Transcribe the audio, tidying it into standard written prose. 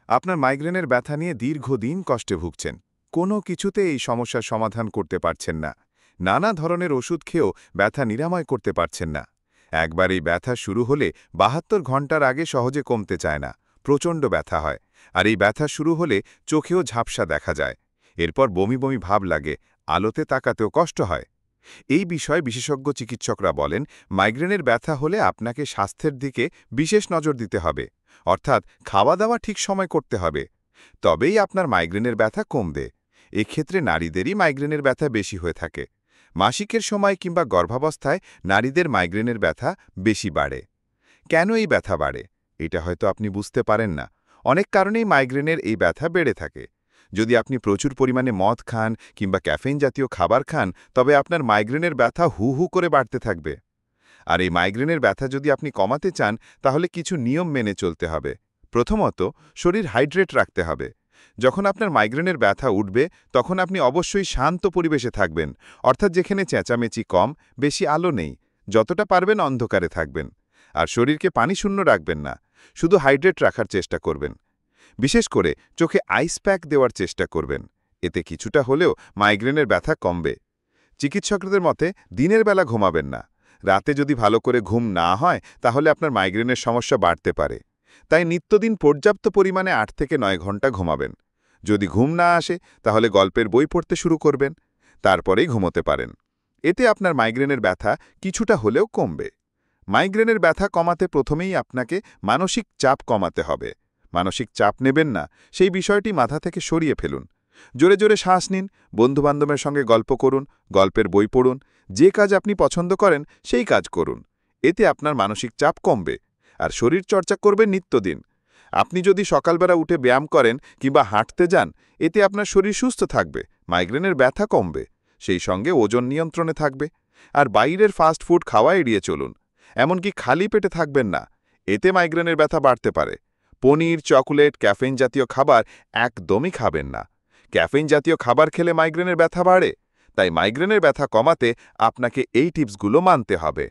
আপনার মাইগ্রেনের ব্যথা নিয়ে দীর্ঘদিন কষ্টে ভুগছেন। কোনো কিছুতে এই সমস্যার সমাধান করতে পারছেন না। নানা ধরনের ওষুধ খেয়েও ব্যথা নিরাময় করতে পারছেন না। একবার এই ব্যথা শুরু হলে ৭২ ঘন্টার আগে সহজে কমতে চায় না। প্রচণ্ড ব্যথা হয়। আর এই ব্যথা শুরু হলে চোখেও ঝাপসা দেখা যায়। এরপর বমি বমি ভাব লাগে, আলোতে তাকাতেও কষ্ট হয়। এই বিষয়ে বিশেষজ্ঞ চিকিৎসকরা বলেন, মাইগ্রেনের ব্যথা হলে আপনাকে স্বাস্থ্যের দিকে বিশেষ নজর দিতে হবে। অর্থাৎ খাওয়া দাওয়া ঠিক সময় করতে হবে। তবেই আপনার মাইগ্রেনের ব্যথা কমবে। এক্ষেত্রে নারীদেরই মাইগ্রেনের ব্যথা বেশি হয়ে থাকে। মাসিকের সময় কিংবা গর্ভাবস্থায় নারীদের মাইগ্রেনের ব্যথা বেশি বাড়ে। কেন এই ব্যথা বাড়ে? এটা হয়তো আপনি বুঝতে পারেন না। অনেক কারণেই মাইগ্রেনের এই ব্যথা বেড়ে থাকে। যদি আপনি প্রচুর পরিমাণে মদ খান কিংবা ক্যাফেইন জাতীয় খাবার খান, তবে আপনার মাইগ্রেনের ব্যথা হু হু করে বাড়তে থাকবে। আর এই মাইগ্রেনের ব্যথা যদি আপনি কমাতে চান, তাহলে কিছু নিয়ম মেনে চলতে হবে। প্রথমত, শরীর হাইড্রেট রাখতে হবে। যখন আপনার মাইগ্রেনের ব্যথা উঠবে, তখন আপনি অবশ্যই শান্ত পরিবেশে থাকবেন। অর্থাৎ যেখানে চেঁচামেচি কম, বেশি আলো নেই। যতটা পারবেন অন্ধকারে থাকবেন। আর শরীরকে পানিশূন্য রাখবেন না, শুধু হাইড্রেট রাখার চেষ্টা করবেন। বিশেষ করে চোখে আইস প্যাক দেওয়ার চেষ্টা করবেন। এতে কিছুটা হলেও মাইগ্রেনের ব্যথা কমবে। চিকিৎসকদের মতে দিনের বেলা ঘুমাবেন না। রাতে যদি ভালো করে ঘুম না হয়, তাহলে আপনার মাইগ্রেনের সমস্যা বাড়তে পারে। তাই নিত্যদিন পর্যাপ্ত পরিমাণে ৮ থেকে ৯ ঘন্টা ঘুমাবেন। যদি ঘুম না আসে, তাহলে গল্পের বই পড়তে শুরু করবেন। তারপরেই ঘুমোতে পারেন। এতে আপনার মাইগ্রেনের ব্যথা কিছুটা হলেও কমবে। মাইগ্রেনের ব্যথা কমাতে প্রথমেই আপনাকে মানসিক চাপ কমাতে হবে। মানসিক চাপ নেবেন না, সেই বিষয়টি মাথা থেকে সরিয়ে ফেলুন। জোরে জোরে শ্বাস নিন, বন্ধুবান্ধবের সঙ্গে গল্প করুন, গল্পের বই পড়ুন। যে কাজ আপনি পছন্দ করেন সেই কাজ করুন। এতে আপনার মানসিক চাপ কমবে। আর শরীর চর্চা করবেন নিত্যদিন। আপনি যদি সকালবেলা উঠে ব্যায়াম করেন কিংবা হাঁটতে যান, এতে আপনার শরীর সুস্থ থাকবে, মাইগ্রেনের ব্যথা কমবে। সেই সঙ্গে ওজন নিয়ন্ত্রণে থাকবে। আর বাইরের ফাস্ট ফুড খাওয়া এড়িয়ে চলুন। এমনকি খালি পেটে থাকবেন না, এতে মাইগ্রেনের ব্যথা বাড়তে পারে। পনির, চকোলেট, ক্যাফেইন জাতীয় খাবার একদমই খাবেন না। ক্যাফেইন জাতীয় খাবার খেলে মাইগ্রেনের ব্যথা বাড়ে। তাই মাইগ্রেনের ব্যথা কমাতে আপনাকে এই টিপসগুলো মানতে হবে।